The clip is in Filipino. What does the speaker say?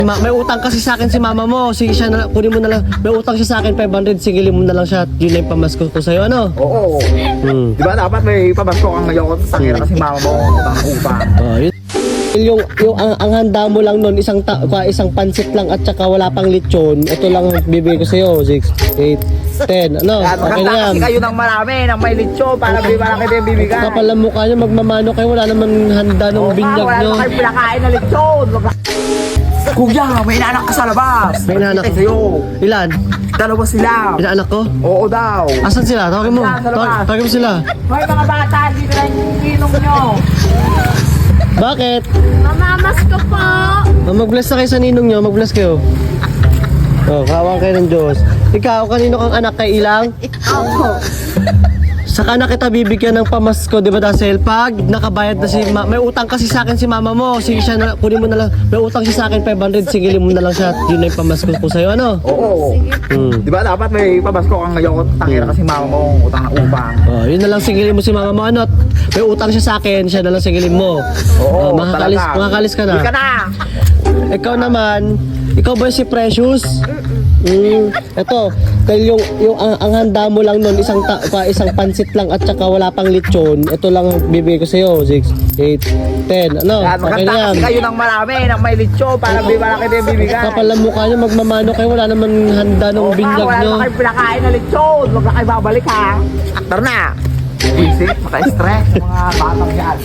May utang kasi sa akin si mama mo. Sige siya na, kunin mo na lang. May utang siya sa akin 500, singilin mo na lang siya. Yun na yung pamasko ko sa'yo, ano? Oo. Di ba dapat may pabasko kang ngayon? Tangina kasi mama mo, utang na utang. Yun. Yung ang handa mo lang nun, isang pansit lang at saka wala pang lechon. Ito lang bibigay ko sa'yo. 6, 8, 10. Ano? Yan, Okay na maganda yan. kasi kayo ng marami, ng may lechon, para di malaki din bibigay. Kapal ang mukha nyo, magmamano kayo. Wala naman handa ng binyag wala nyo. na kayo pinakain na lechon. Kuya, may inanak ka sa labas. May inanak. Nakikita sa'yo. Ilan? Dalawa sila. Inaanak ko? Oo daw. Asan sila? Tawagin mo. Sa labas. Tawagin mo sila. May mga bata, dito lang yung inom nyo. Bakit? Mamamas ko po. Mag-bless na kayo sa ninong nyo. Mag-bless kayo. Kawang kayo ng Diyos. Ikaw, kanino kang anak kay Ilang? Opo. Saka na kita bibigyan ng pamasko, di ba? Dahil pag nakabayad na si may utang kasi sa akin si mama mo. Sige siya na, kunin mo na lang. May utang siya sa akin 500, singilin mo na lang siya. Yun na yung pamasko ko sa'yo, ano? Oo. Di ba dapat may pabasko kang ngayon? Tangina kasi mama mo, utang na utang. Yun na lang singilin mo si mama mo, ano? At may utang siya sa akin, siya na lang singilin mo. Oo, Makakalis ka na. Hindi ka na. Ikaw naman, ikaw ba si Precious? Ito, dahil yung ang handa mo lang nun, isang pansit lang at saka wala pang lechon. Ito lang bibigay ko sa'yo. 6, 8, 10. Ano? Yan, Okay na maganda yan. kasi kayo ng marami, ng may lechon, para di malaki din bibigay. Kapal ang mukha nyo, magmamano kayo. Wala naman handa ng binyag wala nyo. na kayo pinakain na lechon. Huwag na kayo babalik ha. Tara na. Visit, maka-stress mga batang yan.